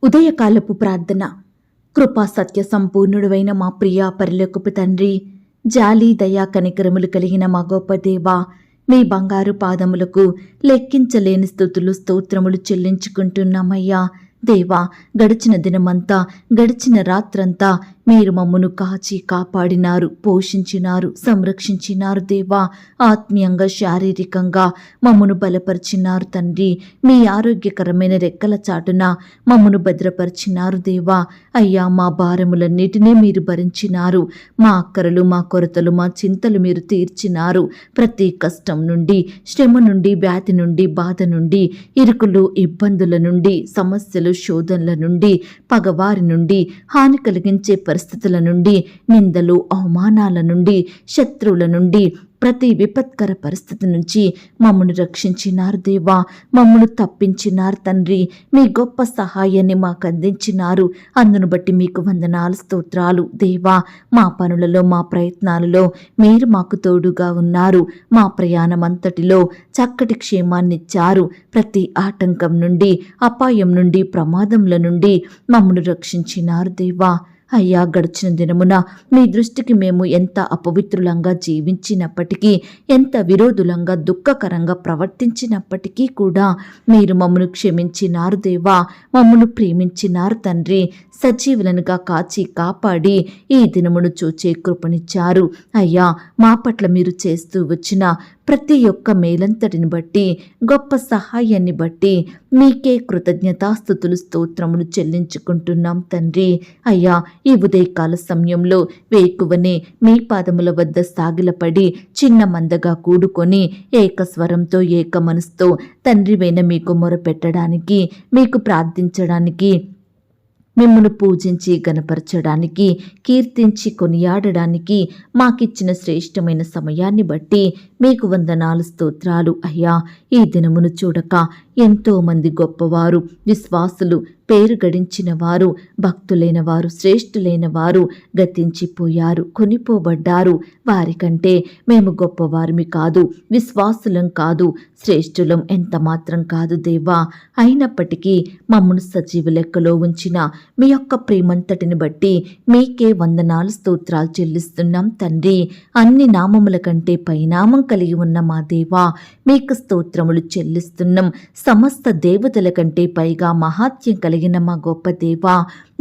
ఉదయకాలపు ప్రార్థన. కృపా సత్య సంపూర్ణుడైన మా ప్రియ పరలోకపు తండ్రి, జాలి దయా కనికరములు కలిగిన మా గొప్ప దేవా, మీ బంగారు పాదములకు లెక్కించలేని స్తుతులు స్తోత్రములు చెల్లించుకుంటున్నామయ్యా. దేవా, గడిచిన దినమంతా, గడిచిన రాత్రంతా మీరు మమ్మను కాచి కాపాడినారు, పోషించినారు, సంరక్షించినారు. దేవా, ఆత్మీయంగా శారీరకంగా మమ్మను బలపరిచినారు తండ్రి. మీ ఆరోగ్యకరమైన రెక్కల చాటున మమ్మను భద్రపరిచినారు. దేవా అయ్యా, మా భారములన్నిటినీ మీరు భరించినారు. మా అక్కరలు, మా కొరతలు, మా చింతలు మీరు తీర్చినారు. ప్రతి కష్టం నుండి, శ్రమ నుండి, వ్యాధి నుండి, బాధ నుండి, ఇరుకులు, ఇబ్బందుల నుండి, సమస్యలు, శోధనల నుండి, పగవారి నుండి, హాని కలిగించే పరిస్థితుల నుండి, నిందలు, అవమానాల నుండి, శత్రువుల నుండి, ప్రతి విపత్కర పరిస్థితి నుంచి మమ్మను రక్షించినారు. దేవా, మమ్మను తప్పించినారు తండ్రి. మీ గొప్ప సహాయాన్ని మాకు అందించినారు. అందును బట్టి మీకు వందనాలు, స్తోత్రాలు. దేవా, మా పనులలో, మా ప్రయత్నాలలో మీరు మాకు తోడుగా ఉన్నారు. మా ప్రయాణం అంతటిలో చక్కటి క్షేమాన్నిచ్చారు. ప్రతి ఆటంకం నుండి, అపాయం నుండి, ప్రమాదముల నుండి మమ్మను రక్షించినారు. దేవా అయ్యా, గడిచిన దినమున మీ దృష్టికి మేము ఎంత అపవిత్రులంగా జీవించినప్పటికీ, ఎంత విరోధులంగా దుఃఖకరంగా ప్రవర్తించినప్పటికీ కూడా మీరు మమ్మను క్షమించినారు. దేవా, మమ్మను ప్రేమించినారు తండ్రి. సజీవులనుగా కాచి కాపాడి ఈ దినమును చూచే కృపనిచ్చారు. అయ్యా, మా పట్ల మీరు చేస్తూ వచ్చిన ప్రతి ఒక్క మేలంతటిని బట్టి, గొప్ప సహాయాన్ని బట్టి మీకే కృతజ్ఞతాస్తుతులు స్తోత్రములు చెల్లించుకుంటున్నాం తండ్రి. అయ్యా, ఈ ఉదయకాల సమయంలో వేకువనే మీ పాదముల వద్ద సాగిలపడి చిన్న మందగా కూడుకొని ఏకస్వరంతో, ఏక మనసుతో తండ్రివైన మీకు మొరపెట్టడానికి, మీకు ప్రార్థించడానికి, మిమ్మల్ని పూజించి గణపరచడానికి, కీర్తించి కొనియాడడానికి మాకిచ్చిన శ్రేష్టమైన సమయాన్ని బట్టి మీకు వందనాలు, స్తోత్రాలు. అయ్యా, ఈ దినమును చూడక ఎంతోమంది గొప్పవారు, విశ్వాసులు, పేరు గడించిన వారు, భక్తులైన వారు, శ్రేష్ఠులైన వారు గతించిపోయారు, కొనిపోబడ్డారు. వారికంటే మేము గొప్పవారిమి కాదు, విశ్వాసులం కాదు, శ్రేష్ఠులం ఎంత మాత్రం కాదు దేవా. అయినప్పటికీ మమ్మను సజీవ లెక్కలో ఉంచిన మీ యొక్క ప్రేమంతటిని బట్టి మీకే వందనాలు, స్తోత్రాలు చెల్లిస్తున్నాం తండ్రి. అన్ని నామముల కంటే పైనామం కలిగి ఉన్న మా దేవా, మీకు స్తోత్రములు చెల్లిస్తున్నాం. సమస్త దేవతల కంటే పైగా మహాత్యం కలిగిన మా గొప్ప దేవా,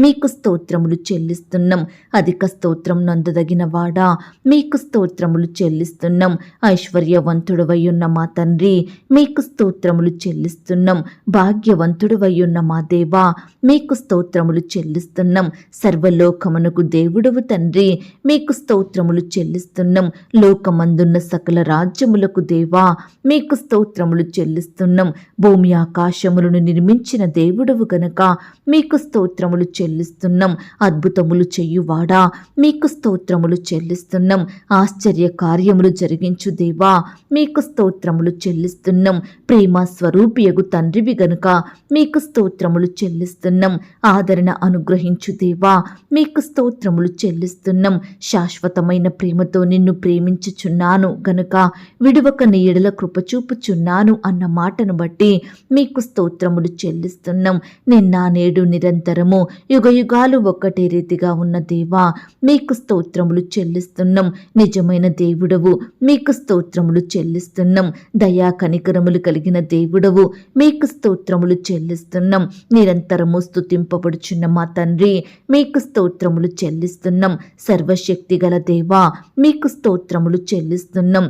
మీకు స్తోత్రములు చెల్లిస్తున్నాం. అధిక స్తోత్రం నందదగిన వాడా, మీకు స్తోత్రములు చెల్లిస్తున్నాం. ఐశ్వర్యవంతుడవయ్యున్న మా తండ్రి, మీకు స్తోత్రములు చెల్లిస్తున్నాం. భాగ్యవంతుడవయ్యున్న మా దేవా, మీకు స్తోత్రములు చెల్లిస్తున్నాం. సర్వలోకమునకు దేవుడవు తండ్రి, మీకు స్తోత్రములు చెల్లిస్తున్నాం. లోకమందున్న సకల రాజ్యములకు దేవా, మీకు స్తోత్రములు చెల్లిస్తున్నాం. భూమి ఆకాశములను నిర్మించిన దేవుడవు గనక మీకు స్తోత్రములు చెల్లిస్తున్నాం. అద్భుతములు చెయ్యువాడా, మీకు స్తోత్రములు చెల్లిస్తున్నాం. ఆశ్చర్య కార్యములు జరిగించు దేవా, మీకు స్తోత్రములు చెల్లిస్తున్నాం. ప్రేమ స్వరూపియగు తండ్రివి గనుక మీకు స్తోత్రములు చెల్లిస్తున్నాం. ఆదరణ అనుగ్రహించు దేవా, మీకు స్తోత్రములు చెల్లిస్తున్నాం. శాశ్వతమైన ప్రేమతో నిన్ను ప్రేమించుచున్నాను గనుక విడువక నీ ఎడల కృపచూపుచున్నాను అన్న మాటను బట్టి మీకు స్తోత్రములు చెల్లిస్తున్నాం. నిన్న నేడు నిరంతరము యుగయుగాలు ఒక్కటే రీతిగా ఉన్న దేవా, మీకు స్తోత్రములు చెల్లిస్తున్నాం. నిజమైన దేవుడవు, మీకు స్తోత్రములు చెల్లిస్తున్నాం. దయా కనికరములు కలిగిన దేవుడవు, మీకు స్తోత్రములు చెల్లిస్తున్నాం. నిరంతరము స్తుతింపబడుచున్న మా తండ్రి, మీకు స్తోత్రములు చెల్లిస్తున్నాం. సర్వశక్తి గల దేవా, మీకు స్తోత్రములు చెల్లిస్తున్నాం.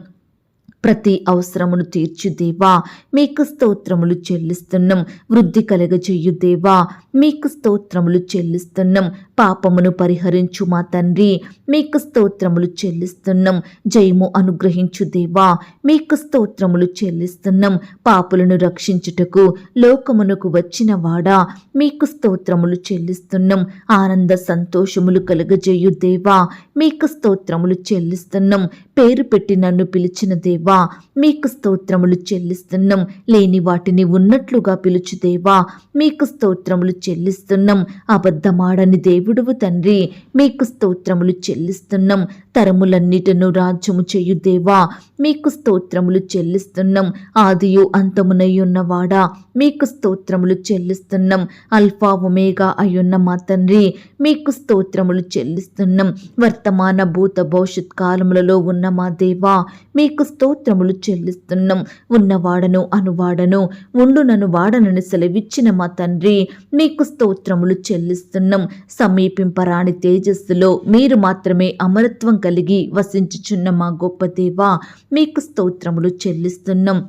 ప్రతి అవసరమును తీర్చు దేవా, మీకు స్తోత్రములు చెల్లిస్తున్నాం. వృద్ధి కలగజేయు దేవా, మీకు స్తోత్రములు చెల్లిస్తున్నాం. పాపమును పరిహరించు మా తండ్రి, మీకు స్తోత్రములు చెల్లిస్తున్నాం. జయము అనుగ్రహించు దేవా, మీకు స్తోత్రములు చెల్లిస్తున్నాం. పాపులను రక్షించుటకు లోకమునకు వచ్చిన వాడా, మీకు స్తోత్రములు చెల్లిస్తున్నాం. ఆనంద సంతోషములు కలగజేయు దేవా, మీకు స్తోత్రములు చెల్లిస్తున్నాం. పేరు పెట్టి నన్ను పిలిచిన దేవా, దేవా, మీకు స్తోత్రములు చెల్లిస్తున్నాం. లేని వాటిని ఉన్నట్లుగా పిలుచు దేవా, మీకు స్తోత్రములు చెల్లిస్తున్నాం. అబద్ధమాడని దేవుడువు తండ్రి, మీకు స్తోత్రములు చెల్లిస్తున్నాం. తరములన్నిటిను రాజ్యము చేయు దేవా, మీకు స్తోత్రములు చెల్లిస్తున్నాం. ఆదియు అంతమునై ఉన్నవాడా, మీకు స్తోత్రములు చెల్లిస్తున్నాం. అల్ఫా ఒమేగా అయ్యున్న మా తండ్రి, మీకు స్తోత్రములు చెల్లిస్తున్నాం. వర్తమాన భూత భవిష్యత్ కాలములలో ఉన్న మా దేవా, మీకు స్తోత్రములు చెల్లిస్తున్నాం. ఉన్నవాడను అనువాడను ఉండునను వాడనని సెలవిచ్చిన మా తండ్రి, మీకు స్తోత్రములు చెల్లిస్తున్నాం. సమీపింపరాని తేజస్సులో మీరు మాత్రమే అమరత్వం కలిగి వసించుచున్న మా గొప్ప దేవా, మీకు స్తోత్రములు చెల్లిస్తున్నాం.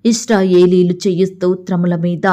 ఇశ్రాయేలీలు చెయ్యి స్తోత్రముల మీద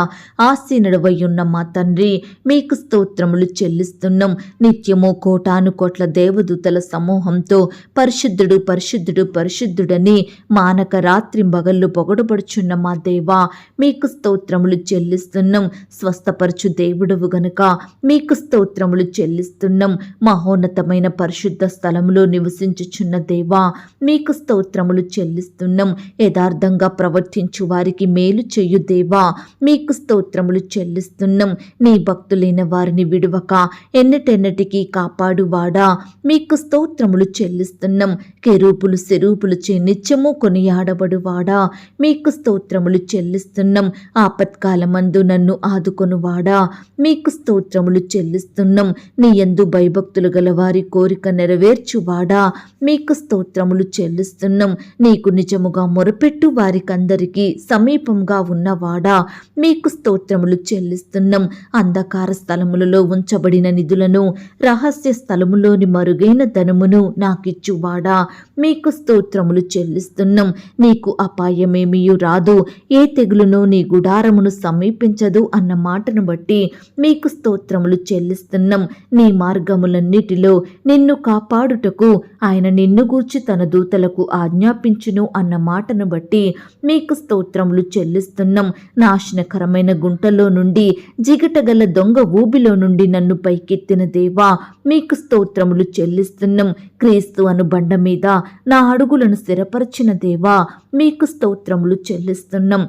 ఆసీనుడవై ఉన్న మా తండ్రి, మీకు స్తోత్రములు చెల్లిస్తున్నాం. నిత్యము కోటాను కోట్ల దేవదూతల సమూహంతో పరిశుద్ధుడు పరిశుద్ధుడు పరిశుద్ధుడని మానక రాత్రింబగళ్ళు పొగడబడుచున్న మా దేవా, మీకు స్తోత్రములు చెల్లిస్తున్నాం. స్వస్థపరచు దేవుడవు గనుక మీకు స్తోత్రములు చెల్లిస్తున్నాం. మహోన్నతమైన పరిశుద్ధ స్థలములో నివసించుచున్న దేవా, మీకు స్తోత్రములు చెల్లిస్తున్నాం. యథార్థంగా ప్రవర్తించు వారికి మేలు చేయు దేవా, మీకు స్తోత్రములు చెల్లిస్తున్నాం. నీ భక్తులైన వారిని విడువక ఎన్నటెన్నటికీ కాపాడువాడా, మీకు స్తోత్రములు చెల్లిస్తున్నాం. కెరూపులు సెరూపులు చే నిత్యము కొనియాడబడువాడా, మీకు స్తోత్రములు చెల్లిస్తున్నాం. ఆపత్కాలమందు నన్ను ఆదుకొనువాడా, మీకు స్తోత్రములు చెల్లిస్తున్నాం. నీ యందు భయభక్తులు గల వారి కోరిక నెరవేర్చువాడా, మీకు స్తోత్రములు చెల్లిస్తున్నాం. నీకు నిజముగా మొరపెట్టు వారికందరికీ సమీపంగా ఉన్నవాడా, మీకు స్తోత్రములు చెల్లిస్తున్నాం. అంధకార స్థలములలో ఉంచబడిన నిధులను, రహస్య స్థలములోని మరుగైన ధనమును నాకిచ్చువాడా, మీకు స్తోత్రములు చెల్లిస్తున్నాం. నీకు అపాయమేమియు రాదు, ఏ తెగులును నీ గుడారమును సమీపించదు అన్న మాటను బట్టి మీకు స్తోత్రములు చెల్లిస్తున్నాం. నీ మార్గములన్నిటిలో నిన్ను కాపాడుటకు ఆయన నిన్ను గూర్చి తన దూతలకు ఆజ్ఞాపించును అన్న మాటను బట్టి మీకు స్తోత్రములు చెల్లిస్తున్నాం. నాశనకరమైన గుంటలో నుండి, జిగటగల దొంగ ఊబిలో నుండి నన్ను పైకెత్తిన దేవా, మీకు స్తోత్రములు చెల్లిస్తున్నాం. క్రీస్తు అను బండ మీద నా అడుగులను స్థిరపరిచిన దేవా, మీకు స్తోత్రములు చెల్లిస్తున్నాం.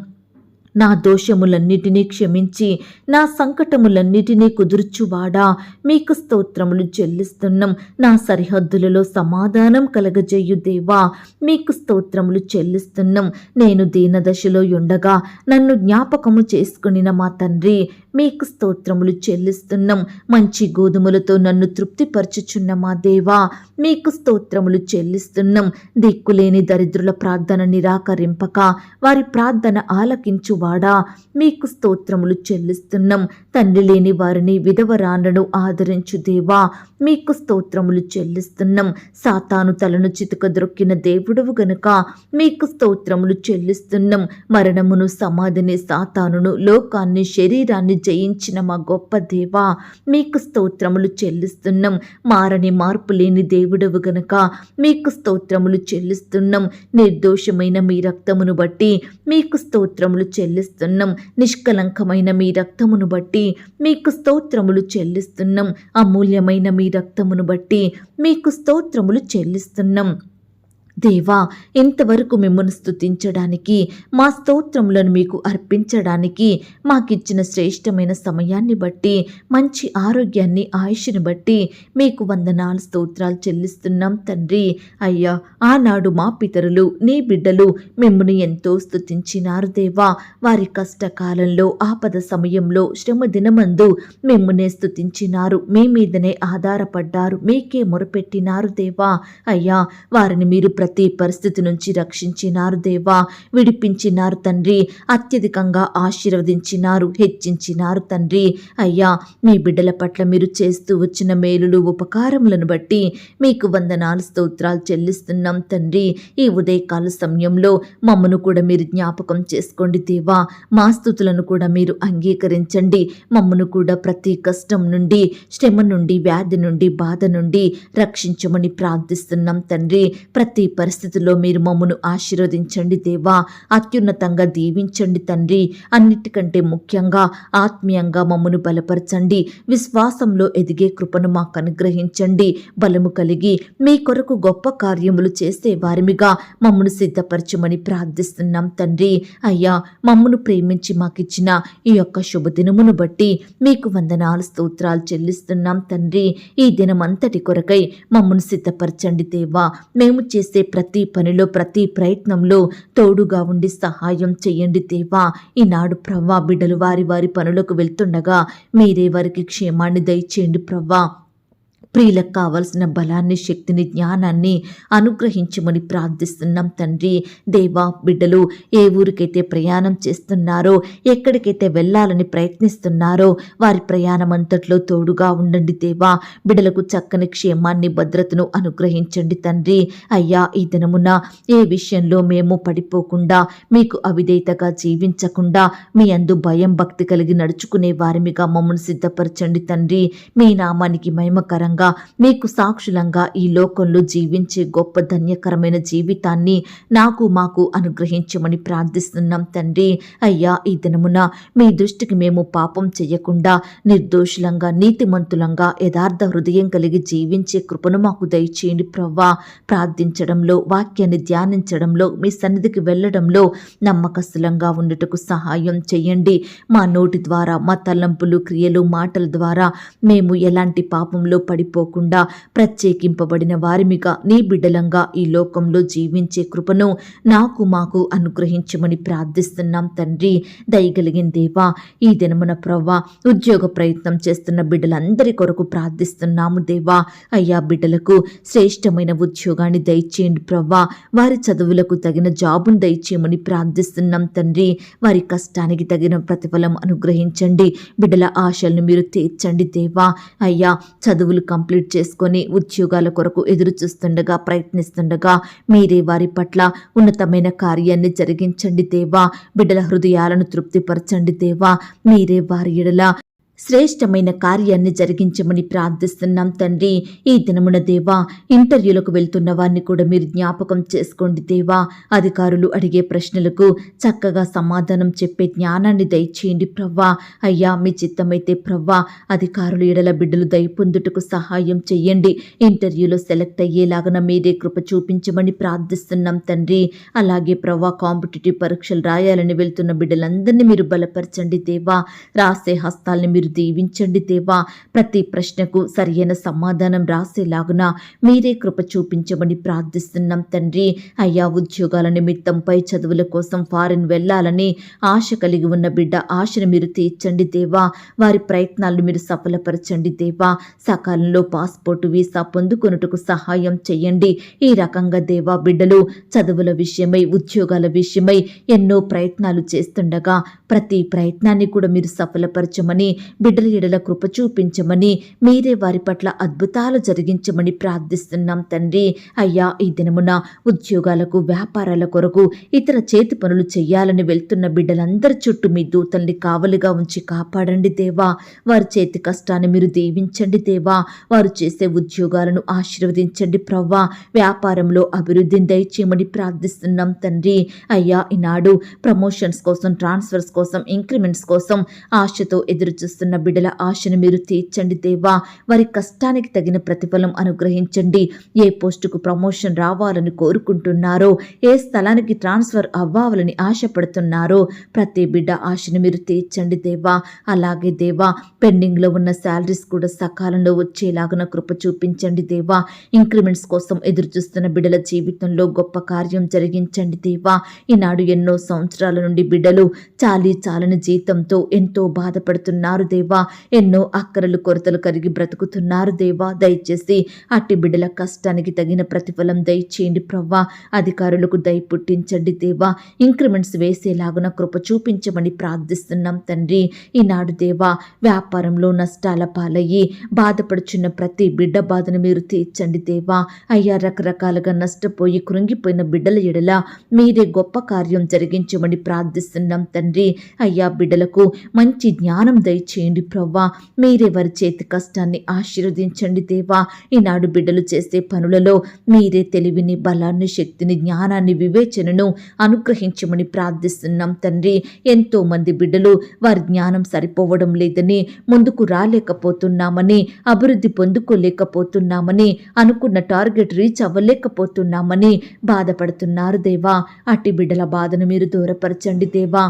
నా దోషములన్నిటినీ క్షమించి నా సంకటములన్నిటినీ కుదుర్చువాడా, మీకు స్తోత్రములు చెల్లిస్తున్నాం. నా సరిహద్దులలో సమాధానం కలగజేయు దేవా, మీకు స్తోత్రములు చెల్లిస్తున్నాం. నేను దీనదశలో ఉండగా నన్ను జ్ఞాపకము చేసుకునిన మా తండ్రి, మీకు స్తోత్రములు చెల్లిస్తున్నాం. మంచి గోధుమలతో నన్ను తృప్తిపరచుచున్న మా దేవా, మీకు స్తోత్రములు చెల్లిస్తున్నాం. దిక్కులేని దరిద్రుల ప్రార్థన నిరాకరింపక వారి ప్రార్థన ఆలకించువాడా, మీకు స్తోత్రములు చెల్లిస్తున్నాం. తండ్రి లేని వారిని, విధవరాండ్రను ఆదరించు దేవా, మీకు స్తోత్రములు చెల్లిస్తున్నాం. సాతాను తలను చితుకద్రొక్కిన దేవుడవు గనుక మీకు స్తోత్రములు చెల్లిస్తున్నాం. మరణమును, సమాధిని, సాతానును, లోకాన్ని, శరీరాన్ని జయించిన మా గొప్ప దేవా, మీకు స్తోత్రములు చెల్లిస్తున్నాం. మారని మార్పు లేని దేవుడవు గనుక మీకు స్తోత్రములు చెల్లిస్తున్నాం. నిర్దోషమైన మీ రక్తమును బట్టి మీకు స్తోత్రములు చెల్లిస్తున్నాం. నిష్కలంకమైన మీ రక్తమును బట్టి మీకు స్తోత్రములు చెల్లిస్తున్నాం. అమూల్యమైన మీ రక్తమును బట్టి మీకు స్తోత్రములు చెల్లిస్తున్నాం. దేవా, ఇంతవరకు మిమ్మల్ని స్తుతించడానికి, మా స్తోత్రములను మీకు అర్పించడానికి మాకిచ్చిన శ్రేష్టమైన సమయాన్ని బట్టి, మంచి ఆరోగ్యాన్ని, ఆయుష్ని బట్టి మీకు వందనాలు, స్తోత్రాలు చెల్లిస్తున్నాం తండ్రి. అయ్యా, ఆనాడు మా పితరులు, నీ బిడ్డలు మిమ్మల్ని ఎంతో స్తుతించినారు దేవా. వారి కష్టకాలంలో, ఆపద సమయంలో, శ్రమ దినమందు మిమ్మల్నే స్తుతించినారు. మీ మీదనే ఆధారపడ్డారు, మీకే మొరపెట్టినారు దేవా. అయ్యా, వారిని మీరు ప్రతి పరిస్థితి నుంచి రక్షించినారు దేవా, విడిపించినారు తండ్రి. అత్యధికంగా ఆశీర్వదించినారు, హెచ్చించినారు తండ్రి. అయ్యా, మీ బిడ్డల పట్ల మీరు చేస్తూ వచ్చిన మేలులు, ఉపకారములను బట్టి మీకు వందనాలు, స్తోత్రాలు చెల్లిస్తున్నాం తండ్రి. ఈ ఉదయకాల సమయంలో మమ్మను కూడా మీరు జ్ఞాపకం చేసుకోండి దేవా. మా స్తుతులను కూడా మీరు అంగీకరించండి. మమ్మను కూడా ప్రతి కష్టం నుండి, శ్రమ నుండి, వ్యాధి నుండి, బాధ నుండి రక్షించమని ప్రార్థిస్తున్నాం తండ్రి. ప్రతి పరిస్థితుల్లో మీరు మమ్మను ఆశీర్వదించండి దేవా. అత్యున్నతంగా దీవించండి తండ్రి. అన్నిటికంటే ముఖ్యంగా ఆత్మీయంగా మమ్మను బలపరచండి. విశ్వాసంలో ఎదిగే కృపను మాకు అనుగ్రహించండి. బలము కలిగి మీ కొరకు గొప్ప కార్యములు చేసే వారిమిగా మమ్మను సిద్ధపరచమని ప్రార్థిస్తున్నాం తండ్రి. అయ్యా, మమ్మను ప్రేమించి మాకిచ్చిన ఈ యొక్క శుభదినమును బట్టి మీకు వందనాలు స్తోత్రాలు చెల్లిస్తున్నాం తండ్రి. ఈ దినమంతటి కొరకై మమ్మను సిద్ధపరచండి దేవా. మేము చేసే ప్రతి పనిలో ప్రతి ప్రయత్నంలో తోడుగా ఉండి సహాయం చెయ్యండి దేవా. ఈనాడు ప్రవ్వా, బిడ్డలు వారి వారి పనులకు వెళ్తుండగా మీరే వారికి క్షేమాన్ని దయచేయండి ప్రవ్వా. ప్రియులకు కావలసిన బలాన్ని, శక్తిని, జ్ఞానాన్ని అనుగ్రహించమని ప్రార్థిస్తున్నాం తండ్రి. దేవా, బిడ్డలు ఏ ఊరికైతే ప్రయాణం చేస్తున్నారో, ఎక్కడికైతే వెళ్ళాలని ప్రయత్నిస్తున్నారో వారి ప్రయాణం అంతట్లో తోడుగా ఉండండి దేవా. బిడ్డలకు చక్కని క్షేమాన్ని, భద్రతను అనుగ్రహించండి తండ్రి. అయ్యా, ఈ దినమున ఏ విషయంలో మేము పడిపోకుండా, మీకు అవిధేయతగా జీవించకుండా, మీ అందు భయం భక్తి కలిగి నడుచుకునే వారిమిగా మమ్మల్ని సిద్ధపరచండి తండ్రి. మీ నామానికి మహిమకరంగా, మీకు సాక్షులంగా ఈ లోకంలో జీవించే గొప్ప ధన్యకరమైన జీవితాన్ని మాకు అనుగ్రహించమని ప్రార్థిస్తున్నాం తండ్రి. అయ్యా, ఈ దినమున మీ దృష్టికి మేము పాపం చెయ్యకుండా నిర్దోషులంగా, నీతిమంతులంగా, యథార్థ హృదయం కలిగి జీవించే కృపను మాకు దయచేయండి ప్రవ్వా. ప్రార్థించడంలో, వాక్యాన్ని ధ్యానించడంలో, మీ సన్నిధికి వెళ్ళడంలో నమ్మకస్తులంగా ఉండుటకు సహాయం చేయండి. మా నోటి ద్వారా, మా తలంపులు, క్రియలు, మాటల ద్వారా మేము ఎలాంటి పాపంలో పడిపోకుండా ప్రత్యేకింపబడిన వారిమిగా, నీ బిడ్డలంగా ఈ లోకంలో జీవించే కృపను మాకు అనుగ్రహించమని ప్రార్థిస్తున్నాం తండ్రి. దయగలిగిన దేవా, ఈ దినమున ప్రవ్వా, ఉద్యోగ ప్రయత్నం చేస్తున్న బిడ్డలందరి కొరకు ప్రార్థిస్తున్నాము దేవా. అయ్యా, బిడ్డలకు శ్రేష్టమైన ఉద్యోగాన్ని దయచేయండి ప్రవ్వా. వారి చదువులకు తగిన జాబును దయచేయమని ప్రార్థిస్తున్నాం తండ్రి. వారి కష్టానికి తగిన ప్రతిఫలం అనుగ్రహించండి. బిడ్డల ఆశలను మీరు తీర్చండి దేవా. అయ్యా, చదువులు కంప్లీట్ చేసుకొని ఉద్యోగాల కొరకు ఎదురు చూస్తుండగా, ప్రయత్నిస్తుండగా మీరే వారి పట్ల ఉన్నతమైన కార్యాన్ని జరిగించండి దేవా. బిడ్డల హృదయాలను తృప్తిపరచండి దేవా. మీరే వారి ఎడల శ్రేష్టమైన కార్యాన్ని జరిగించమని ప్రార్థిస్తున్నాం తండ్రి. ఈ దినమున దేవా, ఇంటర్వ్యూలకు వెళ్తున్న వారిని కూడా మీరు జ్ఞాపకం చేసుకోండి దేవా. అధికారులు అడిగే ప్రశ్నలకు చక్కగా సమాధానం చెప్పే జ్ఞానాన్ని దయచేయండి ప్రవ్వా. అయ్యా, మీ చిత్తమైతే ప్రవ్వా, అధికారులు ఎడల బిడ్డలు దయ పొందుటకు సహాయం చెయ్యండి. ఇంటర్వ్యూలో సెలెక్ట్ అయ్యేలాగా మీరే కృప చూపించమని ప్రార్థిస్తున్నాం తండ్రి. అలాగే ప్రవ్వా, కాంపిటేటివ్ పరీక్షలు రాయాలని వెళ్తున్న బిడ్డలందరినీ మీరు బలపరచండి దేవా. రాసే హస్తాల్ని మీరు దీవించండి దేవా. ప్రతి ప్రశ్నకు సరియైన సమాధానం రాసేలాగున మీరే కృప చూపించమని ప్రార్థిస్తున్నాం తండ్రి. అయ్యా, ఉద్యోగాల నిమిత్తం, పై చదువుల కోసం ఫారిన్ వెళ్ళాలని ఆశ కలిగి ఉన్న బిడ్డ ఆశను మీరు తీర్చండి దేవా. వారి ప్రయత్నాలను మీరు సఫలపరచండి దేవా. సకాలంలో పాస్పోర్టు, వీసా పొందుకొనుటకు సహాయం చేయండి. ఈ రకంగా దేవా, బిడ్డలు చదువుల విషయమై, ఉద్యోగాల విషయమై ఎన్నో ప్రయత్నాలు చేస్తుండగా ప్రతి ప్రయత్నాన్ని కూడా మీరు సఫలపరచమని, బిడ్డల ఎడల కృప చూపించమని, మీరే వారి పట్ల అద్భుతాలు జరిగించమని ప్రార్థిస్తున్నాం తండ్రి. అయ్యా, ఈ దినమున ఉద్యోగాలకు, వ్యాపారాల కొరకు, ఇతర చేతి పనులు చెయ్యాలని వెళ్తున్న బిడ్డలందరి చుట్టూ మీ దూతల్ని కావలిగా ఉంచి కాపాడండి దేవా. వారి చేతి కష్టాన్ని మీరు దీవించండి దేవా. వారు చేసే ఉద్యోగాలను ఆశీర్వదించండి ప్రవ్వా. వ్యాపారంలో అభివృద్ధిని దయచేయమని ప్రార్థిస్తున్నాం తండ్రి. అయ్యా, ఈనాడు ప్రమోషన్స్ కోసం, ట్రాన్స్ఫర్స్ కోసం, ఇంక్రిమెంట్స్ కోసం ఆశతో ఎదురు చూస్తున్న బిడ్డల ఆశను మీరు తీర్చండి దేవా. వారి కష్టానికి తగిన ప్రతిఫలం అనుగ్రహించండి. ఏ పోస్టుకు ప్రమోషన్ రావాలని కోరుకుంటున్నారో, ఏ స్థలానికి ట్రాన్స్ఫర్ అవ్వాలని ఆశపడుతున్నారో ప్రతి బిడ్డ ఆశను మీరు తీర్చండి దేవా. అలాగే దేవా, పెండింగ్లో ఉన్న శాలరీస్ కూడా సకాలంలో వచ్చేలాగున కృప చూపించండి దేవా. ఇంక్రిమెంట్స్ కోసం ఎదురు చూస్తున్న బిడ్డల జీవితంలో గొప్ప కార్యం జరిగించండి దేవా. ఈనాడు ఎన్నో సంవత్సరాల నుండి బిడ్డలు చాలని జీతంతో ఎంతో బాధపడుతున్నారు దేవా. ఎన్నో అక్కరలు, కొరతలు కలిగి బ్రతుకుతున్నారు దేవా. దయచేసి అట్టి బిడ్డల కష్టానికి తగిన ప్రతిఫలం దయచేయండి ప్రవ్వా. అధికారులకు దయ పుట్టించండి దేవా. ఇంక్రిమెంట్స్ వేసేలాగున కృప చూపించమని ప్రార్థిస్తున్నాం తండ్రి. ఈనాడు దేవా, వ్యాపారంలో నష్టాల పాలయ్యి బాధపడుచున్న ప్రతి బిడ్డ బాధను మీరు తీర్చండి దేవా. అయ్యా, రకరకాలుగా నష్టపోయి కృంగిపోయిన బిడ్డల ఎడల మీరే గొప్ప కార్యం జరిగించమని ప్రార్థిస్తున్నాం తండ్రి. అయ్యా, బిడ్డలకు మంచి జ్ఞానం దయచేయండి దయచేయండి ప్రవ్వా. మీరే వారి చేతి కష్టాన్ని ఆశీర్వదించండి దేవా. ఈనాడు బిడ్డలు చేసే పనులలో మీరే తెలివిని, బలాన్ని, శక్తిని, జ్ఞానాన్ని, వివేచనను అనుగ్రహించమని ప్రార్థిస్తున్నాం తండ్రి. ఎంతో మంది బిడ్డలు వారి జ్ఞానం సరిపోవడం లేదని, ముందుకు రాలేకపోతున్నామని, అభివృద్ధి పొందుకోలేకపోతున్నామని, అనుకున్న టార్గెట్ రీచ్ అవ్వలేకపోతున్నామని బాధపడుతున్నారు దేవా. అట్టి బిడ్డల బాధను మీరు దూరపరచండి దేవా.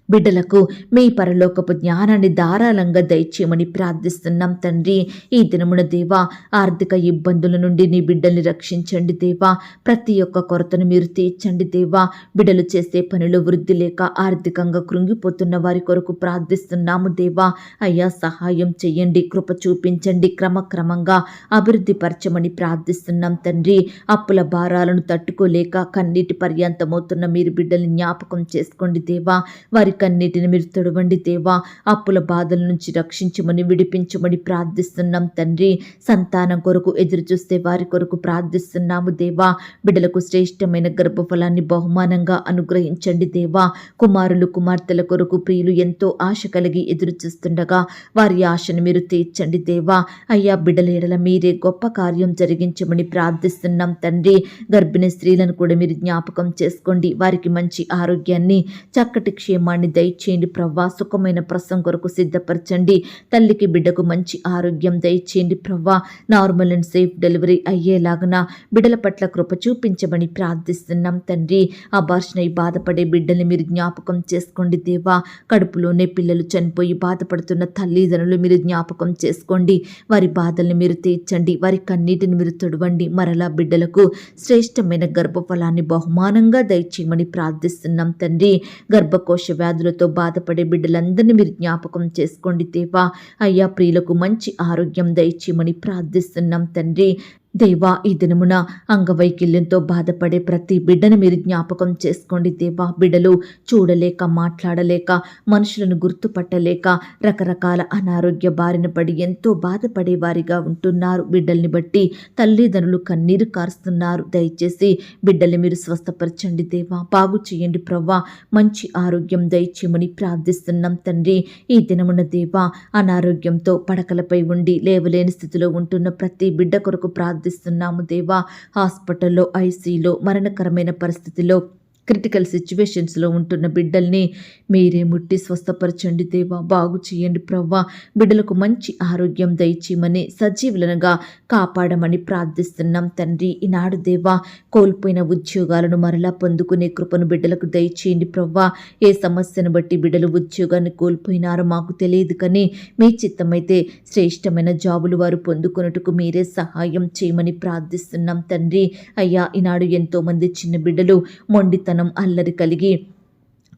బిడ్డలకు మీ పరలోకపు జ్ఞానాన్ని ధారాళంగా దయచేయమని ప్రార్థిస్తున్నాం తండ్రి. ఈ దినమున దేవా, ఆర్థిక ఇబ్బందుల నుండి నీ బిడ్డల్ని రక్షించండి దేవా. ప్రతి ఒక్క కొరతను మీరు తీర్చండి దేవా. బిడ్డలు చేసే పనిలో వృద్ధి లేక ఆర్థికంగా కృంగిపోతున్న వారి కొరకు ప్రార్థిస్తున్నాము దేవా. అయ్యా, సహాయం చెయ్యండి, కృప చూపించండి, క్రమక్రమంగా అభివృద్ధి పరచమని ప్రార్థిస్తున్నాం తండ్రి. అప్పుల భారాలను తట్టుకోలేక కన్నీటి పర్యంతమవుతున్న మీరు బిడ్డల్ని జ్ఞాపకం చేసుకోండి దేవా. వారి కన్నీటిని మీరు తొడవండి దేవా. అప్పుల బాధల నుంచి రక్షించమని, విడిపించమని ప్రార్థిస్తున్నాం తండ్రి. సంతానం కొరకు ఎదురు చూస్తే వారి కొరకు ప్రార్థిస్తున్నాము దేవా. బిడ్డలకు శ్రేష్టమైన గర్భఫలాన్ని బహుమానంగా అనుగ్రహించండి దేవా. కుమారులు, కుమార్తెల కొరకు ప్రియులు ఎంతో ఆశ కలిగి ఎదురు చూస్తుండగా వారి ఆశను మీరు తీర్చండి దేవా. అయ్యా, బిడ్డల ఎడల మీరే గొప్ప కార్యం జరిగించమని ప్రార్థిస్తున్నాం తండ్రి. గర్భిణీ స్త్రీలను కూడా మీరు జ్ఞాపకం చేసుకోండి. వారికి మంచి ఆరోగ్యాన్ని, చక్కటి క్షేమాన్ని దయచేయండి ప్రవ్వా. సుఖమైన ప్రసవం కొరకు సిద్ధపరచండి. తల్లికి బిడ్డకు మంచి ఆరోగ్యం దయచేయండి ప్రవ్వా. నార్మల్ అండ్ సేఫ్ డెలివరీ అయ్యేలాగన బిడ్డల పట్ల కృప చూపించమని ప్రార్థిస్తున్నాం తండ్రి. అబార్షన్ అయి బాధపడే బిడ్డల్ని మీరు జ్ఞాపకం చేసుకోండి దేవా. కడుపులోనే పిల్లలు చనిపోయి బాధపడుతున్న తల్లిదండ్రులు మీరు జ్ఞాపకం చేసుకోండి. వారి బాధల్ని మీరు తీర్చండి, వారి కన్నీటిని మీరు తొడవండి. మరలా బిడ్డలకు శ్రేష్టమైన గర్భఫలాన్ని బహుమానంగా దయచేయమని ప్రార్థిస్తున్నాం తండ్రి. గర్భకోశ వ్యాధులతో బాధపడే బిడ్డలందరినీ మీరు జ్ఞాపకం చేసుకోండి దేవా. అయ్యా, ప్రియులకు మంచి ఆరోగ్యం దయచేయమని ప్రార్థిస్తున్నాం తండ్రి. దేవా, ఈ దినమున అంగవైకల్యంతో బాధపడే ప్రతి బిడ్డను మీరు జ్ఞాపకం చేసుకోండి దేవా. బిడ్డలు చూడలేక, మాట్లాడలేక, మనుషులను గుర్తుపట్టలేక రకరకాల అనారోగ్య బారిన పడి ఎంతో బాధపడే వారిగా ఉంటున్నారు. బిడ్డల్ని బట్టి తల్లిదండ్రులు కన్నీరు కారుస్తున్నారు. దయచేసి బిడ్డల్ని మీరు స్వస్థపరచండి దేవా. బాగు చేయండి ప్రవ్వా. మంచి ఆరోగ్యం దయచేయమని ప్రార్థిస్తున్నాం తండ్రి. ఈ దినమున దేవా, అనారోగ్యంతో పడకలపై ఉండి లేవలేని స్థితిలో ఉంటున్న ప్రతి బిడ్డ కొరకు ప్రార్థిస్తున్నాము దేవా. హాస్పిటల్లో, ఐసీలో, మరణకరమైన పరిస్థితిలో, క్రిటికల్ సిచ్యువేషన్స్లో ఉంటున్న బిడ్డల్ని మీరే ముట్టి స్వస్థపరచండి దేవా. బాగు చేయండి ప్రవ్వా. బిడ్డలకు మంచి ఆరోగ్యం దయచేయమని, సజీవులనుగా కాపాడమని ప్రార్థిస్తున్నాం తండ్రి. ఈనాడు దేవా, కోల్పోయిన ఉద్యోగాలను మరలా పొందుకునే కృపను బిడ్డలకు దయచేయండి ప్రవ్వా. ఏ సమస్యను బట్టి బిడ్డలు ఉద్యోగాన్ని కోల్పోయినారో మాకు తెలియదు, కానీ మీ చిత్తమైతే శ్రేష్టమైన జాబులు వారు పొందుకున్నట్టుకు మీరే సహాయం చేయమని ప్రార్థిస్తున్నాం తండ్రి. అయ్యా, ఈనాడు ఎంతోమంది చిన్న బిడ్డలు మొండితనం, అల్లరి కలిగి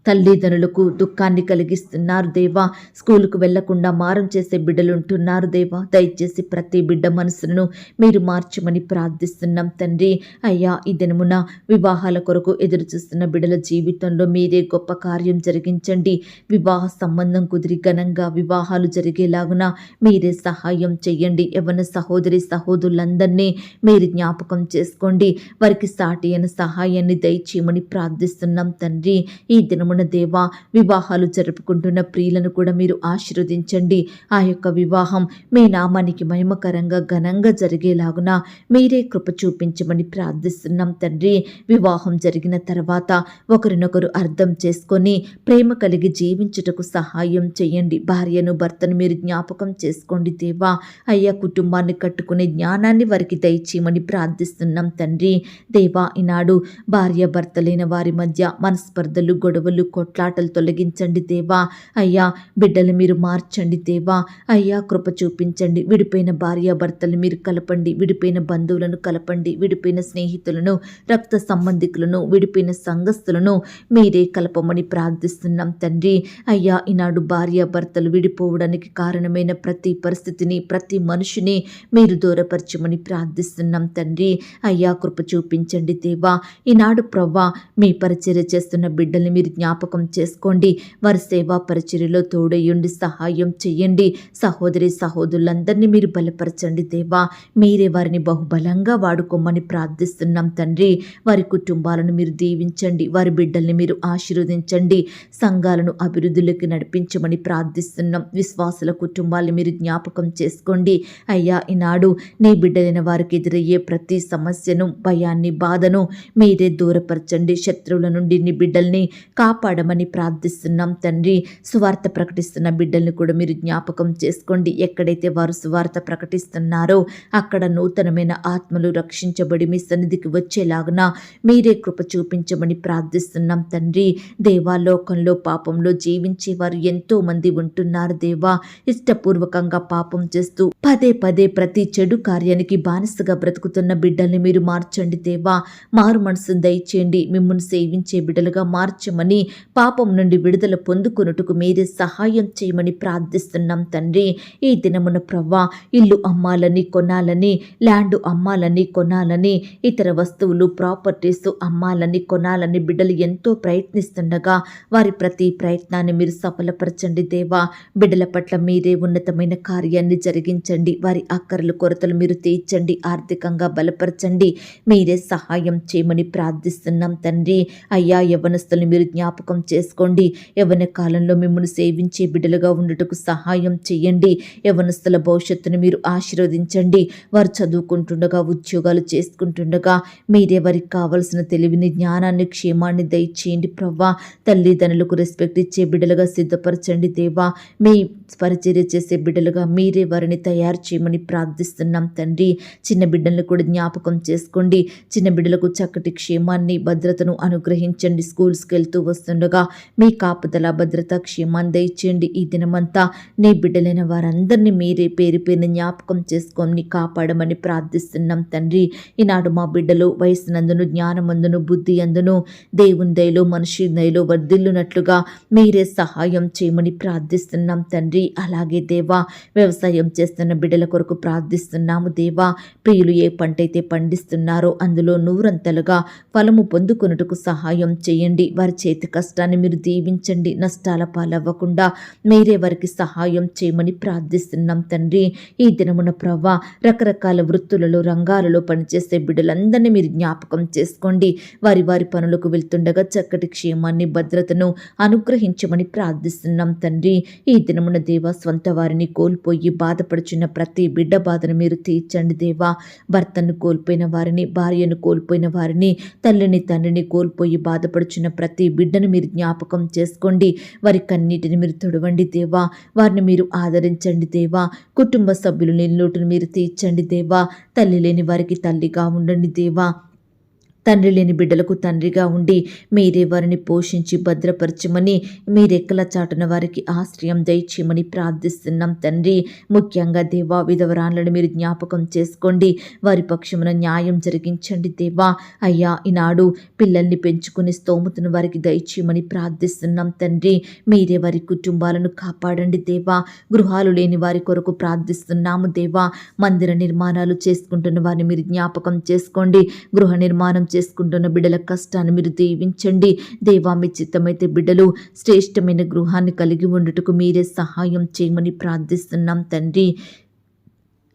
తల్లిదండ్రులకు దుఃఖాన్ని కలిగిస్తున్నారు దేవా. స్కూలుకు వెళ్లకుండా మారం చేసే బిడ్డలు ఉంటున్నారు దేవా. దయచేసి ప్రతి బిడ్డ మనసును మీరు మార్చమని ప్రార్థిస్తున్నాం తండ్రి. అయ్యా, ఈ దినమున వివాహాల కొరకు ఎదురు చూస్తున్న బిడ్డల జీవితంలో మీరే గొప్ప కార్యం జరిగించండి. వివాహ సంబంధం కుదిరి ఘనంగా వివాహాలు జరిగేలాగున మీరే సహాయం చెయ్యండి. యవ్వన సహోదరి సహోదరులందరినీ మీరు జ్ఞాపకం చేసుకోండి. వారికి సాటి అయిన సహాయాన్ని దయచేయమని ప్రార్థిస్తున్నాం తండ్రి. ఈ దినమున దేవా, వివాహాలు జరుపుకుంటున్న ప్రియులను కూడా మీరు ఆశీర్వదించండి. ఆ యొక్క వివాహం మీ నామానికి మహిమకరంగా ఘనంగా జరిగేలాగున మీరే కృప చూపించమని ప్రార్థిస్తున్నాం తండ్రి. వివాహం జరిగిన తర్వాత ఒకరినొకరు అర్థం చేసుకొని ప్రేమ కలిగి జీవించుటకు సహాయం చేయండి. భార్యను, భర్తను మీరు జ్ఞాపకం చేసుకోండి దేవా. అయ్యా, కుటుంబాన్ని కట్టుకునే జ్ఞానాన్ని వారికి దయచేయమని ప్రార్థిస్తున్నాం తండ్రి. దేవా, ఈనాడు భార్య భర్తలైన వారి మధ్య మనస్పర్ధలు, గొడవలు, కొట్లాటలు తొలగించండి దేవా. అయ్యా, బిడ్డలు మీరు మార్చండి దేవా. అయ్యా, కృప చూపించండి. విడిపోయిన భార్య భర్తలు మీరు కలపండి. విడిపోయిన బంధువులను కలపండి. విడిపోయిన స్నేహితులను, రక్త సంబంధికులను, విడిపోయిన సంఘస్థులను మీరే కలపమని ప్రార్థిస్తున్నాం తండ్రి. అయ్యా, ఈనాడు భార్య భర్తలు విడిపోవడానికి కారణమైన ప్రతి పరిస్థితిని, ప్రతి మనిషిని మీరు దూరపరచమని ప్రార్థిస్తున్నాం తండ్రి. అయ్యా, కృప చూపించండి దేవా. ఈనాడు ప్రవ్వా, మీ పరిచర్య చేస్తున్న బిడ్డల్ని మీరు జ్ఞాపకం చేసుకోండి. వారి సేవా పరిచర్యలో తోడయ్యుండి సహాయం చెయ్యండి. సహోదరి సహోదరులందరినీ మీరు బలపరచండి దేవా. మీరే వారిని బహుబలంగా వాడుకోమని ప్రార్థిస్తున్నాం తండ్రి. వారి కుటుంబాలను మీరు దీవించండి. వారి బిడ్డల్ని మీరు ఆశీర్వదించండి. సంఘాలను అభివృద్ధిలోకి నడిపించమని ప్రార్థిస్తున్నాం. విశ్వాసుల కుటుంబాలను మీరు జ్ఞాపకం చేసుకోండి అయ్యా. ఈనాడు నీ బిడ్డలైన వారికి ఎదురయ్యే ప్రతి సమస్యను, భయాన్ని, బాధను మీరే దూరపరచండి. శత్రువుల నుండి నీ బిడ్డల్ని కాపాడమని ప్రార్థిస్తున్నాం తండ్రి. సువార్త ప్రకటిస్తున్న బిడ్డల్ని కూడా మీరు జ్ఞాపకం చేసుకోండి. ఎక్కడైతే వారు సువార్త ప్రకటిస్తున్నారో అక్కడ నూతనమైన ఆత్మలు రక్షించబడి మీ సన్నిధికి వచ్చేలాగున మీరే కృప చూపించమని ప్రార్థిస్తున్నాం తండ్రి. దేవా, లోకంలో పాపంలో జీవించే వారు ఎంతో మంది ఉంటున్నారు దేవా. ఇష్టపూర్వకంగా పాపం చేస్తూ పదే పదే ప్రతి చెడు కార్యానికి బానిసగా బ్రతుకుతున్న బిడ్డల్ని మీరు మార్చండి దేవా. మారు మనసును దయచేయండి. మిమ్మల్ని సేవించే బిడ్డలుగా మార్చమని, పాపం నుండి విడుదల పొందుకొనుటకు మీరే సహాయం చేయమని ప్రార్థిస్తున్నాం తండ్రి. ఈ దినమున ప్రవ్వా, ఇల్లు అమ్మాలని కొనాలని, ల్యాండ్ అమ్మాలని కొనాలని, ఇతర వస్తువులు ప్రాపర్టీస్ అమ్మాలని కొనాలని బిడ్డలు ఎంతో ప్రయత్నిస్తుండగా వారి ప్రతి ప్రయత్నాన్ని మీరు సఫలపరచండి దేవా. బిడ్డల పట్ల మీరే ఉన్నతమైన కార్యాన్ని జరిగించండి. వారి అక్కర్లు కొరతలు మీరు తీర్చండి. ఆర్థికంగా బలపరచండి. మీరే సహాయం చేయమని ప్రార్థిస్తున్నాం తండ్రి. అయ్యా, యవ్వనస్తులను మీరు జ్ఞాపకం చేసుకోండి. యవ్వన కాలంలో మిమ్మల్ని సేవించే బిడ్డలుగా ఉండుటకు సహాయం చేయండి. యవ్వనస్తుల భవిష్యత్తును మీరు ఆశీర్వదించండి. వారు చదువుకుంటుండగా, ఉద్యోగాలు చేసుకుంటుండగా మీరే వారికి కావలసిన తెలివిని, జ్ఞానాన్ని, క్షేమాన్ని దయచేయండి ప్రవ్వా. తల్లిదండ్రులకు రెస్పెక్ట్ ఇచ్చే బిడ్డలుగా సిద్ధపరచండి దేవా. మీ పరిచర్య చేసే బిడ్డలుగా మీరే వారిని తయారు చేయమని ప్రార్థిస్తున్నాం తండ్రి. చిన్న బిడ్డలను కూడా జ్ఞాపకం చేసుకోండి. చిన్న బిడ్డలకు చక్కటి క్షేమాన్ని, భద్రతను అనుగ్రహించండి. స్కూల్స్కి వెళ్తూ వస్తుండగా మీ కాపుదల, భద్రత, క్షేమాన్ని దయచేయండి. ఈ దినమంతా నీ బిడ్డలైన వారందరినీ మీరే పేరు పేరుని జ్ఞాపకం చేసుకొని కాపాడమని ప్రార్థిస్తున్నాం తండ్రి. ఈనాడు మా బిడ్డలు వయసునందును, జ్ఞానమందును, బుద్ధి అందును దేవుని దయలో, మనిషి దయలో వర్ధిల్లునట్లుగా మీరే సహాయం చేయమని ప్రార్థిస్తున్నాం తండ్రి. అలాగే దేవా, వ్యవసాయం చేస్తున్న బిడ్డల కొరకు ప్రార్థిస్తున్నాము దేవా. ప్రియులు ఏ పంట అయితే పండిస్తున్నారో అందులో నూరంతలుగా ఫలము పొందుకొనుటకు సహాయం చేయండి. వారి చేతి కష్టాన్ని మీరు దీవించండి. నష్టాల పాలవ్వకుండా మీరే వారికి సహాయం చేయమని ప్రార్థిస్తున్నాం తండ్రి. ఈ దినమున ప్రవ్వా, రకరకాల వృత్తులలో, రంగాలలో పనిచేసే బిడ్డలందరినీ మీరు జ్ఞాపకం చేసుకోండి. వారి వారి పనులకు వెళ్తుండగా చక్కటి క్షేమాన్ని, భద్రతను అనుగ్రహించమని ప్రార్థిస్తున్నాం తండ్రి. ఈ దినమున దేవా, స్వంత వారిని కోల్పోయి బాధపడుచున్న ప్రతి బిడ్డ బాధను మీరు తీర్చండి దేవా. భర్తను కోల్పోయిన వారిని, భార్యను కోల్పోయిన వారిని, తల్లిని, తండ్రిని కోల్పోయి బాధపడుచున్న ప్రతి బిడ్డను మీరు జ్ఞాపకం చేసుకోండి. వారి కన్నీటిని మీరు తొడవండి దేవా. వారిని మీరు ఆదరించండి దేవా. కుటుంబ సభ్యులు లేని లోటును మీరు తీర్చండి దేవా. తల్లి లేని వారికి తల్లిగా ఉండండి దేవా. తండ్రి లేని బిడ్డలకు తండ్రిగా ఉండి మీరే వారిని పోషించి భద్రపరచమని, మీరెక్కల చాటున వారికి ఆశ్రయం దయచేయమని ప్రార్థిస్తున్నాం తండ్రి. ముఖ్యంగా దేవా, విధవరాన్లను మీరు జ్ఞాపకం చేసుకోండి. వారి పక్షమున న్యాయం జరిగించండి దేవా. అయ్యా, ఈనాడు పిల్లల్ని పెంచుకునే స్తోమతను వారికి దయచేయమని ప్రార్థిస్తున్నాం తండ్రి. మీరే వారి కుటుంబాలను కాపాడండి దేవా. గృహాలు లేని వారి కొరకు ప్రార్థిస్తున్నాము దేవా. మందిర నిర్మాణాలు చేసుకుంటున్న వారిని మీరు జ్ఞాపకం చేసుకోండి. గృహ నిర్మాణం చేసుకుంటున్న బిడ్డల కష్టాన్ని మీరు దీవించండి దేవా. మీ చిత్తమైతే బిడ్డలు శ్రేష్టమైన గృహాన్ని కలిగి ఉండుటకు మీరే సహాయం చేయమని ప్రార్థిస్తున్నాం తండ్రి.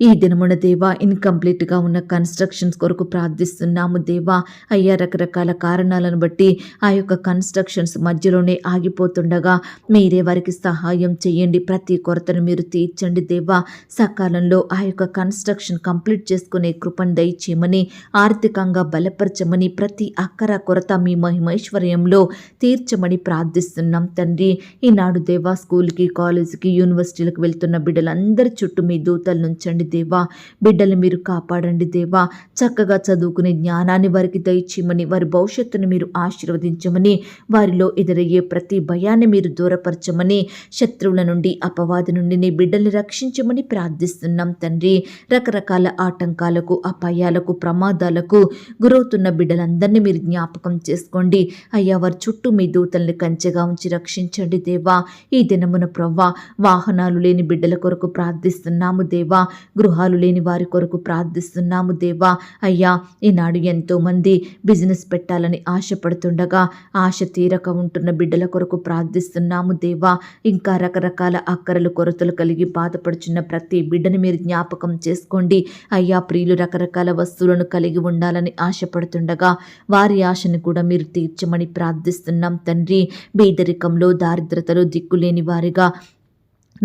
ఈ దినమున దేవా, ఇన్కంప్లీట్గా ఉన్న కన్స్ట్రక్షన్స్ కొరకు ప్రార్థిస్తున్నాము దేవా. అయ్యా, రకరకాల కారణాలను బట్టి ఆ యొక్క కన్స్ట్రక్షన్స్ మధ్యలోనే ఆగిపోతుండగా మీరే వారికి సహాయం చేయండి. ప్రతి కొరతను మీరు తీర్చండి దేవా. సకాలంలో ఆ యొక్క కన్స్ట్రక్షన్ కంప్లీట్ చేసుకునే కృపను దయచేయమని, ఆర్థికంగా బలపరచమని, ప్రతి అక్కర కొరత మీ మహిమైశ్వర్యంలో తీర్చమని ప్రార్థిస్తున్నాం తండ్రి. ఈనాడు దేవా, స్కూల్కి, కాలేజీకి, యూనివర్సిటీలకు వెళ్తున్న బిడ్డలందరి చుట్టూ మీ దూతలు నుంచండి దేవా. బిడ్డల్ని మీరు కాపాడండి దేవా. చక్కగా చదువుకునే జ్ఞానాన్ని వారికి దయచేయమని, వారి భవిష్యత్తును మీరు ఆశీర్వదించమని, వారిలో ఎదురయ్యే ప్రతి భయాన్ని మీరు దూరపరచమని, శత్రువుల నుండి, అపవాది నుండి నీ బిడ్డల్ని రక్షించమని ప్రార్థిస్తున్నాం తండ్రి. రకరకాల ఆటంకాలకు, అపాయాలకు, ప్రమాదాలకు గురవుతున్న బిడ్డలందరినీ మీరు జ్ఞాపకం చేసుకోండి. అయ్యా, వారి చుట్టూ మీ దూతల్ని కంచెగా ఉంచి రక్షించండి దేవా. ఈ దినమున ప్రవ్వా, వాహనాలు లేని బిడ్డల కొరకు ప్రార్థిస్తున్నాము దేవా. గృహాలు లేని వారి కొరకు ప్రార్థిస్తున్నాము దేవా. అయ్యా, ఈనాడు ఎంతోమంది బిజినెస్ పెట్టాలని ఆశపడుతుండగా ఆశ తీరక ఉంటున్న బిడ్డల కొరకు ప్రార్థిస్తున్నాము దేవా. ఇంకా రకరకాల అక్కరలు కొరతలు కలిగి బాధపడుచున్న ప్రతి బిడ్డని మీరు జ్ఞాపకం చేసుకోండి అయ్యా. ప్రియులు రకరకాల వస్తువులను కలిగి ఉండాలని ఆశపడుతుండగా వారి ఆశను కూడా మీరు తీర్చమని ప్రార్థిస్తున్నాం తండ్రి. బీదరికంలో దారిద్రతలో దిక్కులేని వారిగా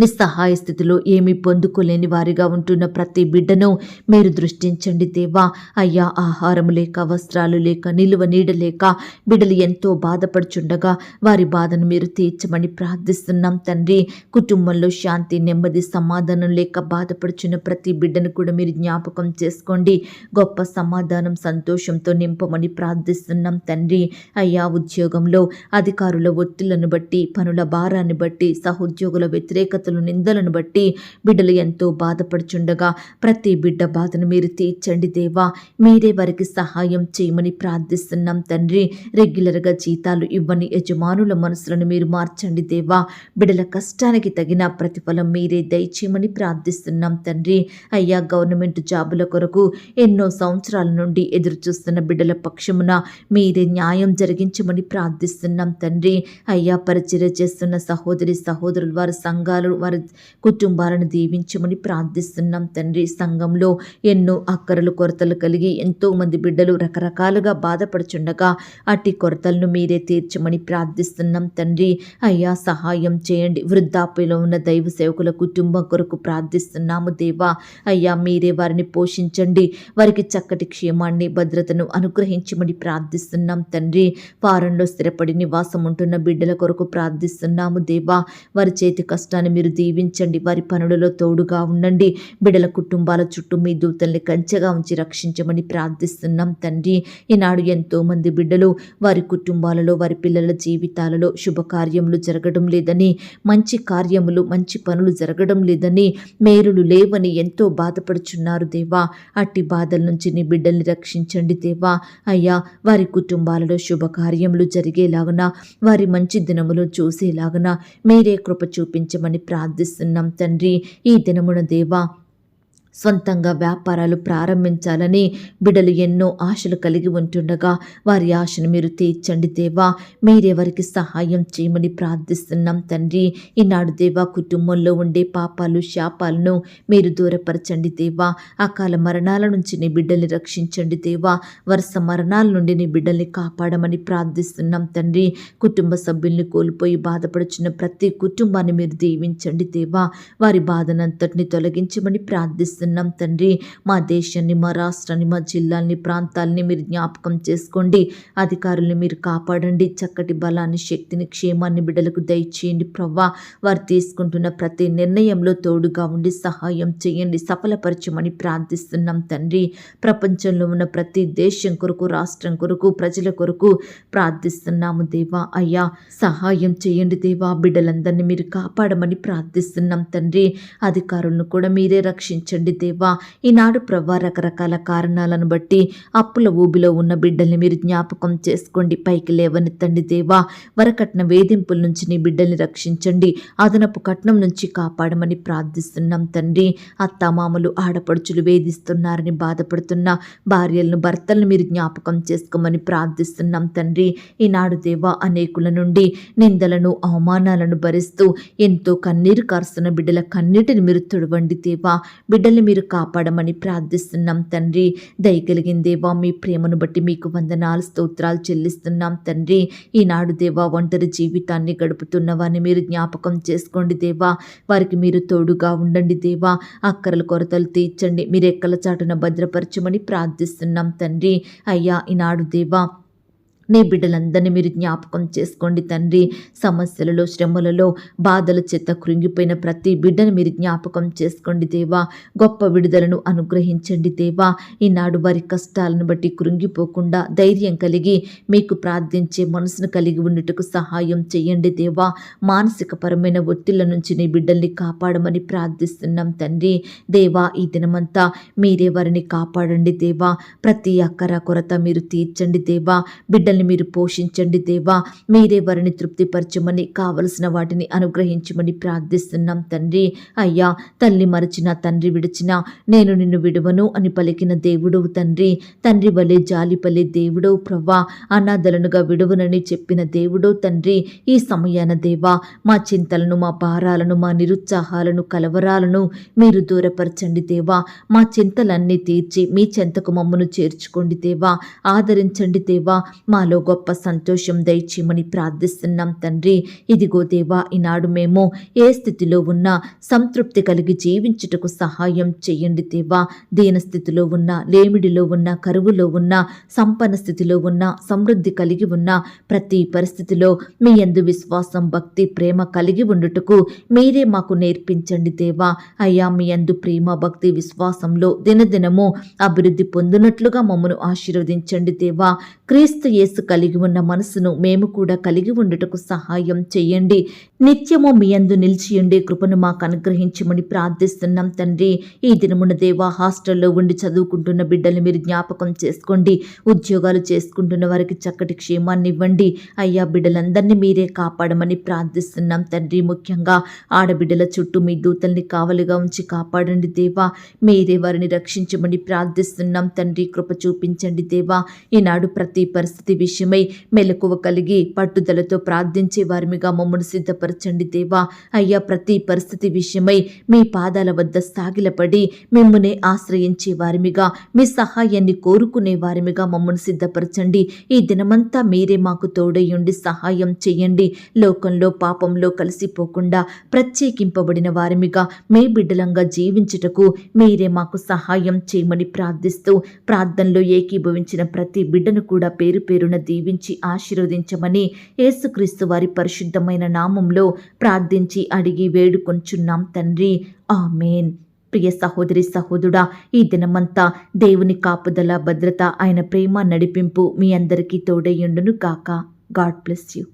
నిస్సహాయ స్థితిలో ఏమీ పొందుకోలేని వారిగా ఉంటున్న ప్రతి బిడ్డను మీరు దృష్టించండి దేవా. అయ్యా, ఆహారం లేక, వస్త్రాలు లేక, నిలువ నీడ లేక బిడ్డలు ఎంతో బాధపడుచుండగా వారి బాధను మీరు తీర్చమని ప్రార్థిస్తున్నాం తండ్రి. కుటుంబంలో శాంతి, నెమ్మది, సమాధానం లేక బాధపడుచున్న ప్రతి బిడ్డను కూడా మీరు జ్ఞాపకం చేసుకోండి. గొప్ప సమాధానం, సంతోషంతో నింపమని ప్రార్థిస్తున్నాం తండ్రి. అయ్యా, ఉద్యోగంలో అధికారుల ఒత్తిళ్లను బట్టి, పనుల భారాన్ని బట్టి, సహోద్యోగుల వ్యతిరేకత నిందలను బట్టి బిడ్డలు ఎంతో బాధపడుచుండగా ప్రతి బిడ్డ బాధను మీరు తీర్చండి దేవా. మీరే వారికి సహాయం చేయమని ప్రార్థిస్తున్నాం తండ్రి. రెగ్యులర్గా జీతాలు ఇవ్వని యజమానుల మనసులను మీరు మార్చండి దేవా. బిడ్డల కష్టానికి తగిన ప్రతిఫలం మీరే దయచేయమని ప్రార్థిస్తున్నాం తండ్రి. అయ్యా, గవర్నమెంట్ జాబుల కొరకు ఎన్నో సంవత్సరాల నుండి ఎదురు చూస్తున్న బిడ్డల పక్షమున మీరే న్యాయం జరిగించమని ప్రార్థిస్తున్నాం తండ్రి. అయ్యా, పరిచర్య చేస్తున్న సహోదరి సహోదరులు, వారి సంఘాలు, వారి కుటుంబాలను దీవించమని ప్రార్థిస్తున్నాం తండ్రి. సంఘంలో ఎన్నో అక్కరలు కొరతలు కలిగి ఎంతో మంది బిడ్డలు రకరకాలుగా బాధపడుచుండగా అట్టి కొరతలను మీరే తీర్చమని ప్రార్థిస్తున్నాం తండ్రి. అయ్యా, సహాయం చేయండి. వృద్ధాప్యలో ఉన్న దైవ సేవకుల కుటుంబం కొరకు ప్రార్థిస్తున్నాము దేవా. అయ్యా, మీరే వారిని పోషించండి. వారికి చక్కటి క్షేమాన్ని, భద్రతను అనుగ్రహించమని ప్రార్థిస్తున్నాం తండ్రి. ఫారెన్లో స్థిరపడి నివాసం ఉంటున్న బిడ్డల కొరకు ప్రార్థిస్తున్నాము దేవా. వారి చేతి కష్టాన్ని మీరు దీవించండి. వారి పనులలో తోడుగా ఉండండి. బిడ్డల కుటుంబాల చుట్టూ మీ దూతల్ని కంచెగా ఉంచి రక్షించమని ప్రార్థిస్తున్నాం తండ్రి. ఈనాడు ఎంతో మంది బిడ్డలు వారి కుటుంబాలలో, వారి పిల్లల జీవితాలలో శుభకార్యములు జరగడం లేదని, మంచి కార్యములు, మంచి పనులు జరగడం లేదని, మేలులు లేవని ఎంతో బాధపడుచున్నారు దేవా. అట్టి బాధల నుంచి నీ బిడ్డల్ని రక్షించండి దేవా. అయ్యా, వారి కుటుంబాలలో శుభకార్యములు జరిగేలాగున, వారి మంచి దినములు చూసేలాగున మీరే కృప చూపించమని ప్రార్థిస్తున్నాం తండ్రి. ఈ దినమున దేవా, సొంతంగా వ్యాపారాలు ప్రారంభించాలని బిడ్డలు ఎన్నో ఆశలు కలిగి ఉంటుండగా వారి ఆశను మీరు తీర్చండి దేవా. మీరే వారికి సహాయం చేయమని ప్రార్థిస్తున్నాం తండ్రి. ఈనాడు దేవా, కుటుంబంలో ఉండే పాపాలు, శాపాలను మీరు దూరపరచండి దేవా. అకాల మరణాల నుంచి నీ బిడ్డల్ని రక్షించండి దేవా. వరుస మరణాల నుండి నీ బిడ్డల్ని కాపాడమని ప్రార్థిస్తున్నాం తండ్రి. కుటుంబ సభ్యుల్ని కోల్పోయి బాధపడుచున్న ప్రతి కుటుంబాన్ని మీరు దీవించండి దేవా. వారి బాధనంతటిని తొలగించమని ప్రార్థిస్తున్నాం తండ్రి. మా దేశాన్ని, మా రాష్ట్రాన్ని, మా జిల్లాల్ని, ప్రాంతాలని మీరు జ్ఞాపకం చేసుకోండి. అధికారుల్ని మీరు కాపాడండి. చక్కటి బలాన్ని, శక్తిని, క్షేమాన్ని బిడ్డలకు దయచేయండి ప్రవ్వా. వారు తీసుకుంటున్న ప్రతి నిర్ణయంలో తోడుగా ఉండి సహాయం చేయండి, సఫలపరచమని ప్రార్థిస్తున్నాం తండ్రి. ప్రపంచంలో ఉన్న ప్రతి దేశం కొరకు, రాష్ట్రం కొరకు, ప్రజల కొరకు ప్రార్థిస్తున్నాము దేవా. అయ్యా, సహాయం చేయండి దేవా. బిడ్డలందరినీ మీరు కాపాడమని ప్రార్థిస్తున్నాం తండ్రి. అధికారులను కూడా మీరే రక్షించండి దేవా. ఈనాడు ప్రవ్వా, రకరకాల కారణాలను బట్టి అప్పుల ఊబిలో ఉన్న బిడ్డల్ని మీరు జ్ఞాపకం చేసుకోండి, పైకి లేవనెత్తండి దేవా. వరకట్న వేధింపుల నుంచి నీ బిడ్డల్ని రక్షించండి. అదనపు కట్నం నుంచి కాపాడమని ప్రార్థిస్తున్నాం తండ్రి. అత్తామామలు, ఆడపడుచులు వేధిస్తున్నారని బాధపడుతున్న భార్యలను, భర్తలను మీరు జ్ఞాపకం చేసుకోమని ప్రార్థిస్తున్నాం తండ్రి. ఈనాడు దేవా, అనేకుల నుండి నిందలను, అవమానాలను భరిస్తూ ఎంతో కన్నీరు కారుస్తున్న బిడ్డల కన్నీటిని మీరు తుడవండి దేవా. బిడ్డల్ని మీరు కాపాడమని ప్రార్థిస్తున్నాం తండ్రి. దయగలిగిన దేవా, మీ ప్రేమను బట్టి మీకు వందనాలు, స్తోత్రాలు చెల్లిస్తున్నాం తండ్రి. ఈనాడు దేవా, ఒంటరి జీవితాన్ని గడుపుతున్న వారిని మీరు జ్ఞాపకం చేసుకోండి దేవా. వారికి మీరు తోడుగా ఉండండి దేవా. అక్కరల కొరతలు తీర్చండి. మీరు ఎక్కల చాటున భద్రపరచమని ప్రార్థిస్తున్నాం తండ్రి. అయ్యా, ఈనాడు దేవా, నీ బిడ్డలందరినీ మీరు జ్ఞాపకం చేసుకోండి తండ్రి. సమస్యలలో, శ్రమలలో, బాధల చేత కృంగిపోయిన ప్రతి బిడ్డను మీరు జ్ఞాపకం చేసుకోండి దేవా. గొప్ప విడుదలను అనుగ్రహించండి దేవా. ఈనాడు వారి కష్టాలను బట్టి కృంగిపోకుండా ధైర్యం కలిగి మీకు ప్రార్థించే మనసును కలిగి ఉన్నట్టుకు సహాయం చేయండి దేవా. మానసికపరమైన ఒత్తిళ్ల నుంచి నీ బిడ్డల్ని కాపాడమని ప్రార్థిస్తున్నాం తండ్రి. దేవా, ఈ దినమంతా మీరే వారిని కాపాడండి దేవా. ప్రతి అక్కర కొరత మీరు తీర్చండి దేవా. బిడ్డల్ని బిడ్డల్ని మీరు పోషించండి దేవా. మీరే వారిని తృప్తిపరచమని, కావలసిన వాటిని అనుగ్రహించమని ప్రార్థిస్తున్నాం తండ్రి. అయ్యా, తల్లి మరచిన, తండ్రి విడిచిన, నేను నిన్ను విడువను అని పలికిన దేవుడవు తండ్రి. తండ్రి వలె జాలిపలే దేవుడవు ప్రవ్వా. అనాథలనుగా విడువనని చెప్పిన దేవుడో తండ్రి. ఈ సమయాన దేవా, మా చింతలను, మా భారాలను, మా నిరుత్సాహాలను, కలవరాలను మీరు దూరపరచండి దేవా. మా చింతలన్నీ తీర్చి మీ చెంతకు మమ్మను చేర్చుకోండి దేవా. ఆదరించండి దేవా. మాలో గొప్ప సంతోషం దయచేయమని ప్రార్థిస్తున్నాం తండ్రి. ఇదిగో దేవా, ఈనాడు మేము ఏ స్థితిలో ఉన్నా సంతృప్తి కలిగి జీవించుటకు సహాయం చేయండి దేవా. దీన స్థితిలో ఉన్నా, లేమిడిలో ఉన్నా, కరువులో ఉన్నా, సంపన్న స్థితిలో ఉన్నా, సమృద్ధి కలిగి ఉన్నా, ప్రతి పరిస్థితిలో మీ యందు విశ్వాసం, భక్తి, ప్రేమ కలిగి ఉండుటకు మీరే మాకు నేర్పించండి దేవా. అయ్యా, మీ యందు ప్రేమ, భక్తి, విశ్వాసంలో దినదినము అభివృద్ధి పొందినట్లుగా మమ్మను ఆశీర్వదించండి దేవా. క్రీస్తు యేసు కలిగి ఉన్న మనసును మేము కూడా కలిగి ఉండుటకు సహాయం చేయండి. నిత్యము మీ యందు నిలిచియుండే కృపను మాకు అనుగ్రహించమని ప్రార్థిస్తున్నాం తండ్రి. ఈ దినమున దేవా, హాస్టల్లో ఉండి చదువుకుంటున్న బిడ్డల్ని మీరు జ్ఞాపకం చేసుకోండి. ఉద్యోగాలు చేసుకుంటున్న వారికి చక్కటి క్షేమాన్ని ఇవ్వండి. అయ్యా, బిడ్డలందరినీ మీరే కాపాడమని ప్రార్థిస్తున్నాం తండ్రి. ముఖ్యంగా ఆడబిడ్డల చుట్టూ మీ దూతల్ని కావలిగా ఉంచి కాపాడండి దేవా. మీరే వారిని రక్షించమని ప్రార్థిస్తున్నాం తండ్రి. కృప చూపించండి దేవా. ఈనాడు ప్రతి పరిస్థితి విషయమై మెలకువ కలిగి పట్టుదలతో ప్రార్థించే వారిమిగా మమ్మల్ని సిద్ధపరచండి దేవా. అయ్యా, ప్రతి పరిస్థితి విషయమై మీ పాదాల వద్ద సాగిలపడి మిమ్మునే ఆశ్రయించే వారిమిగా, మీ సహాయాన్ని కోరుకునే వారిమిగా మమ్మల్ని సిద్ధపరచండి. ఈ దినమంతా మీరే మాకు తోడయ్యుండి సహాయం చేయండి. లోకంలో పాపంలో కలిసిపోకుండా ప్రత్యేకింపబడిన వారిమిగా మీ బిడ్డలంగా జీవించుటకు మీరే మాకు సహాయం చేయమని ప్రార్థిస్తూ, ప్రార్థనలో ఏకీభవించిన ప్రతి బిడ్డను కూడా పేరు పేరున దీవించి ఆశీర్వదించమని యేసుక్రీస్తు వారి పరిశుద్ధమైన నామంలో ప్రార్థించి అడిగి వేడుకొంచున్నాం తండ్రి. ఆమేన్. ప్రియ సహోదరి, సహోదరుడా, ఈ దినమంతా దేవుని కాపుదల, భద్రత, ఆయన ప్రేమ, నడిపింపు మీ అందరికీ తోడయ్యుండును గాక. God bless you.